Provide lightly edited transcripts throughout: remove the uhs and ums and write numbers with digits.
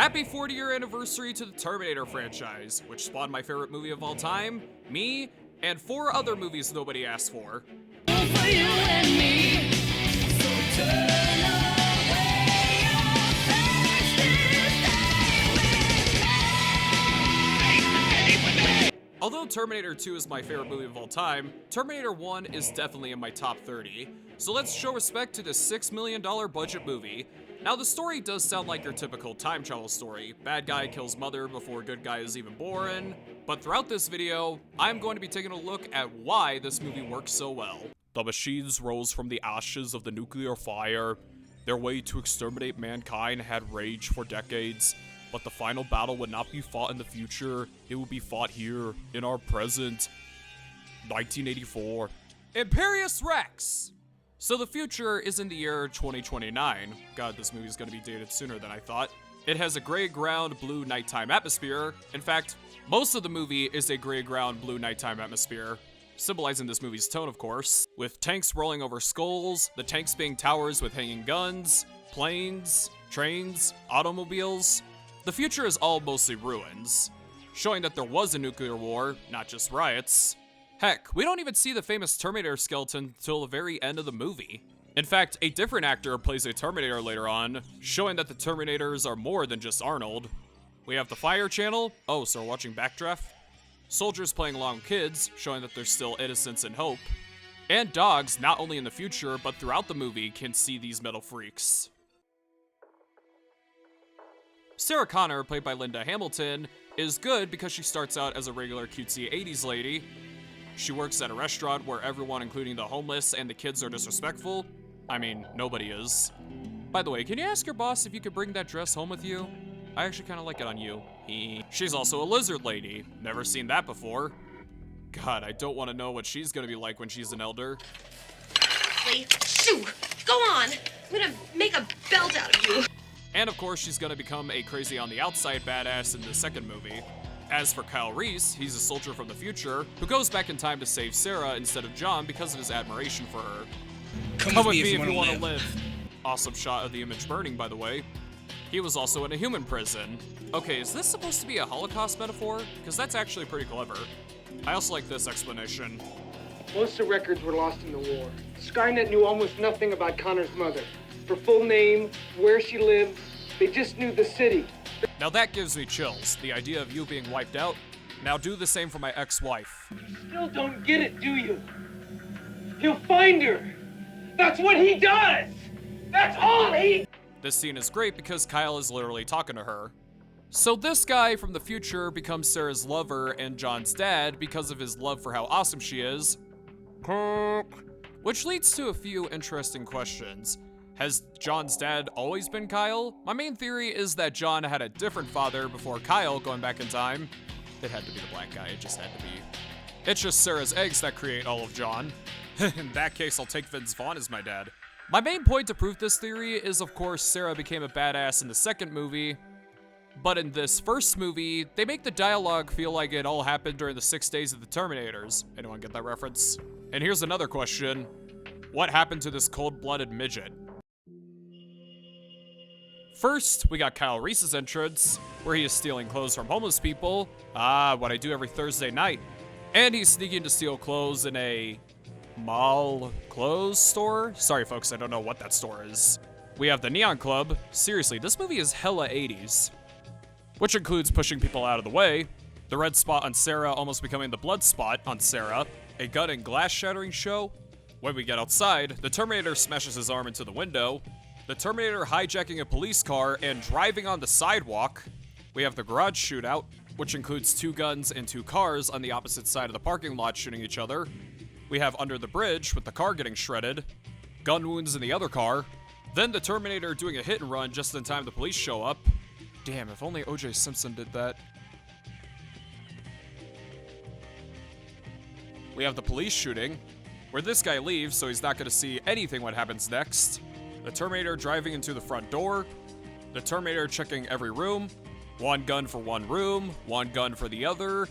Happy 40-year anniversary to the Terminator franchise, which spawned my favorite movie of all time, me, and 4 other movies nobody asked for. For you and me. So turn away your face to stay with me. Although Terminator 2 is my favorite movie of all time, Terminator 1 is definitely in my top 30. So let's show respect to this $6 million budget movie. Now the story does sound like your typical time travel story. Bad guy kills mother before good guy is even born. But throughout this video, I'm going to be taking a look at why this movie works so well. The machines rose from the ashes of the nuclear fire. Their way to exterminate mankind had raged for decades. But the final battle would not be fought in the future. It would be fought here, in our present. 1984. Imperious Rex! So the future is in the year 2029. God, this movie is going to be dated sooner than I thought. It has a gray ground, blue nighttime atmosphere. In fact, most of the movie is a gray ground, blue nighttime atmosphere, symbolizing this movie's tone, of course, with tanks rolling over skulls, the tanks being towers with hanging guns, planes, trains, automobiles. The future is all mostly ruins, showing that there was a nuclear war, not just riots. Heck, we don't even see the famous Terminator skeleton until the very end of the movie. In fact, a different actor plays a Terminator later on, showing that the Terminators are more than just Arnold. We have the Fire Channel. Oh, so we're watching Backdraft. Soldiers playing along with kids, showing that there's still innocence and hope. And dogs, not only in the future, but throughout the movie, can see these metal freaks. Sarah Connor, played by Linda Hamilton, is good because she starts out as a regular cutesy 80s lady. She works at a restaurant where everyone, including the homeless and the kids, are disrespectful. I mean, nobody is. By the way, can you ask your boss if you could bring that dress home with you? I actually kind of like it on you. She's also a lizard lady. Never seen that before. God, I don't want to know what she's gonna be like when she's an elder. Shoo! Go on! I'm gonna make a belt out of you. And of course, she's gonna become a crazy on the outside badass in the second movie. As for Kyle Reese, he's a soldier from the future who goes back in time to save Sarah instead of John because of his admiration for her. Come with me if you want to live. Awesome shot of the image burning, by the way. He was also in a human prison. Okay, is this supposed to be a Holocaust metaphor? Because that's actually pretty clever. I also like this explanation. Most of the records were lost in the war. Skynet knew almost nothing about Connor's mother. Her full name, where she lived, they just knew the city. Now that gives me chills, the idea of you being wiped out. Now do the same for my ex-wife. You still don't get it, do you? He'll find her. That's what he does. That's all he... This scene is great because Kyle is literally talking to her. So this guy from the future becomes Sarah's lover and John's dad because of his love for how awesome she is. Which leads to a few interesting questions. Has John's dad always been Kyle? My main theory is that John had a different father before Kyle going back in time. It had to be the black guy, it just had to be. It's just Sarah's eggs that create all of John. In that case, I'll take Vince Vaughn as my dad. My main point to prove this theory is, of course, Sarah became a badass in the second movie. But in this first movie, they make the dialogue feel like it all happened during the 6 days of the Terminators. Anyone get that reference? And here's another question. What happened to this cold-blooded midget? First, we got Kyle Reese's entrance, where he is stealing clothes from homeless people. Ah, what I do every Thursday night. And he's sneaking to steal clothes in a mall clothes store? Sorry folks, I don't know what that store is. We have the Neon Club. Seriously, this movie is hella 80s. Which includes pushing people out of the way, the red spot on Sarah almost becoming the blood spot on Sarah, a gun and glass shattering show. When we get outside, the Terminator smashes his arm into the window, the Terminator hijacking a police car and driving on the sidewalk. We have the garage shootout, which includes 2 guns and 2 cars on the opposite side of the parking lot shooting each other. We have under the bridge with the car getting shredded, gun wounds in the other car, then the Terminator doing a hit and run just in time the police show up. Damn, if only O.J. Simpson did that. We have the police shooting, where this guy leaves so he's not going to see anything what happens next. The Terminator driving into the front door, the Terminator checking every room, 1 gun for 1 room, 1 gun for the other,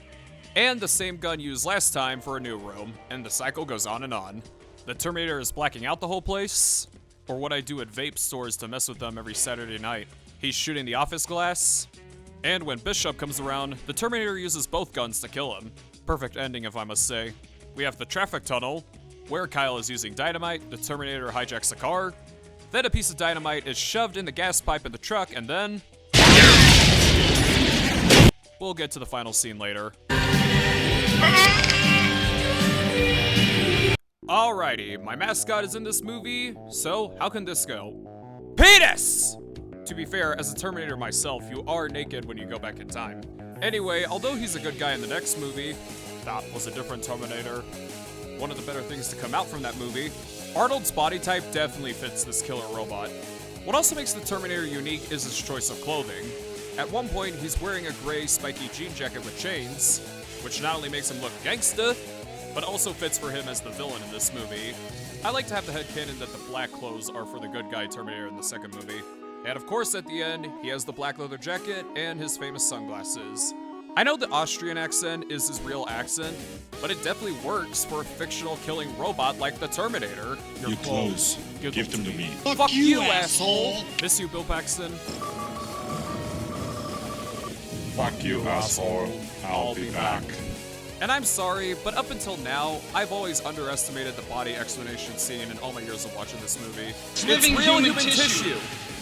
and the same gun used last time for a new room, and the cycle goes on and on. The Terminator is blacking out the whole place, or what I do at vape stores to mess with them every Saturday night. he's shooting the office glass. And when Bishop comes around, the Terminator uses both guns to kill him. Perfect ending, if I must say. We have the traffic tunnel, where Kyle is using dynamite, the Terminator hijacks a car, then a piece of dynamite is shoved in the gas pipe in the truck, and then... We'll get to the final scene later. Alrighty, my mascot is in this movie, so how can this go? Penis! To be fair, as a Terminator myself, you are naked when you go back in time. Anyway, although he's a good guy in the next movie, that was a different Terminator. One of the better things to come out from that movie, Arnold's body type definitely fits this killer robot. What also makes the Terminator unique is his choice of clothing. At one point, he's wearing a gray spiky jean jacket with chains, which not only makes him look gangsta, but also fits for him as the villain in this movie. I like to have the headcanon that the black clothes are for the good guy Terminator in the second movie. And of course, at the end, he has the black leather jacket and his famous sunglasses. I know the Austrian accent is his real accent, but it definitely works for a fictional killing robot like the Terminator. Your clothes. Give them to me. Fuck you, asshole! Miss you, Bill Paxton. Fuck you, asshole. I'll be back. And I'm sorry, but up until now, I've always underestimated the body explanation scene in all my years of watching this movie. Living it's real human tissue.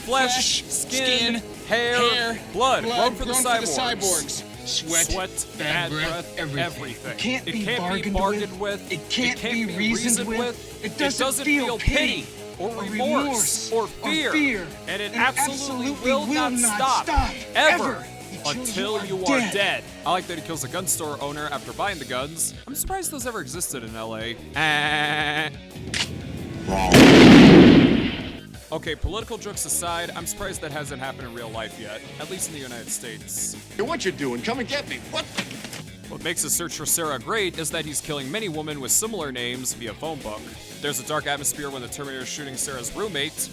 Flesh, skin, hair, blood grown for the cyborgs. Sweat, bad breath, everything. It can't be bargained with. It can't be reasoned with. It doesn't feel pity or remorse or fear. And it absolutely will not stop. Ever. Until you are dead. I like that he kills a gun store owner after buying the guns. I'm surprised those ever existed in LA. Okay, political jokes aside, I'm surprised that hasn't happened in real life yet, at least in the United States. Hey, what you doing? Come and get me. What? What makes his search for Sarah great is that he's killing many women with similar names via phone book. There's a dark atmosphere when the Terminator is shooting Sarah's roommate,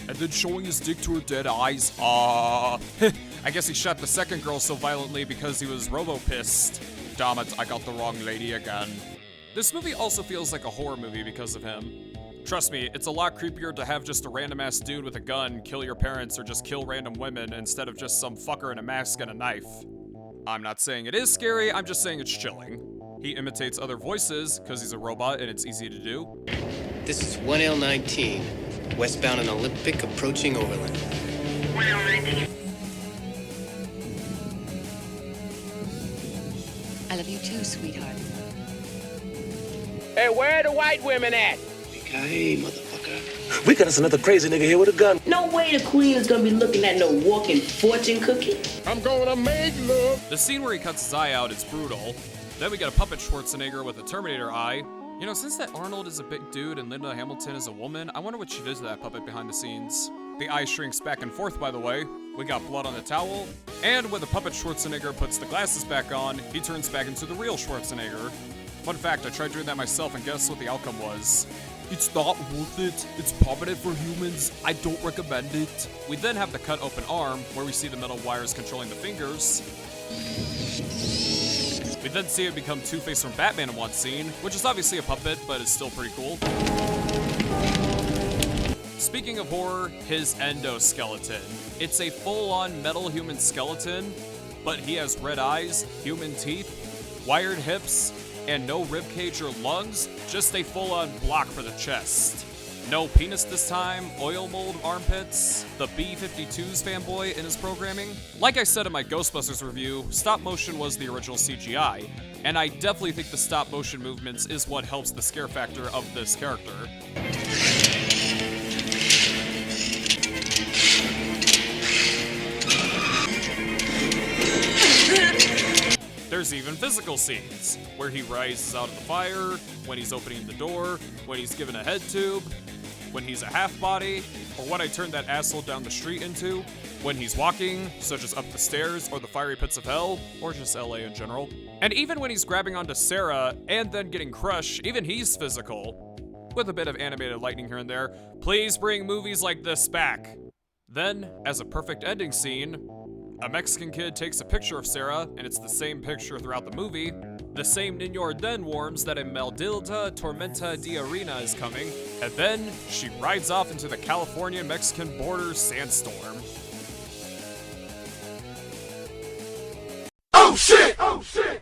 and then showing his dick to her dead eyes. I guess he shot the second girl so violently because he was robo-pissed. Damn it, I got the wrong lady again. This movie also feels like a horror movie because of him. Trust me, it's a lot creepier to have just a random-ass dude with a gun kill your parents or just kill random women instead of just some fucker in a mask and a knife. I'm not saying it is scary, I'm just saying it's chilling. He imitates other voices because he's a robot and it's easy to do. This is 1L19, westbound and Olympic approaching Overland. 1L19. I love you too, sweetheart. Hey, where are the white women at? Hey, motherfucker. We got us another crazy nigga here with a gun. No way the queen is gonna be looking at no walking fortune cookie. I'm gonna make love. The scene where he cuts his eye out is brutal. Then we get a puppet Schwarzenegger with a Terminator eye. You know, since that Arnold is a big dude and Linda Hamilton is a woman, I wonder what she did to that puppet behind the scenes. The eye shrinks back and forth, by the way. We got blood on the towel. And when the puppet Schwarzenegger puts the glasses back on, he turns back into the real Schwarzenegger. Fun fact, I tried doing that myself and guess what the outcome was. It's not worth it. It's permanent for humans. I don't recommend it. We then have the cut open arm, where we see the metal wires controlling the fingers. We then see it become Two-Face from Batman in one scene, which is obviously a puppet, but it's still pretty cool. Speaking of horror, his endoskeleton. It's a full-on metal human skeleton, but he has red eyes, human teeth, wired hips, and no ribcage or lungs, just a full-on block for the chest. No penis this time, oil mold armpits, the B-52's fanboy in his programming. Like I said in my Ghostbusters review, stop motion was the original CGI, and I definitely think the stop motion movements is what helps the scare factor of this character. There's even physical scenes, where he rises out of the fire, when he's opening the door, when he's given a head tube, when he's a half body, or what I turned that asshole down the street into, when he's walking, such as up the stairs or the fiery pits of hell, or just LA in general. And even when he's grabbing onto Sarah and then getting crushed, even he's physical. With a bit of animated lightning here and there. Please bring movies like this back. Then, as a perfect ending scene, a Mexican kid takes a picture of Sarah, and it's the same picture throughout the movie. The same Niño Den warns that a Maldita Tormenta de Arena is coming, and then she rides off into the California-Mexican border sandstorm. Oh shit! Oh shit!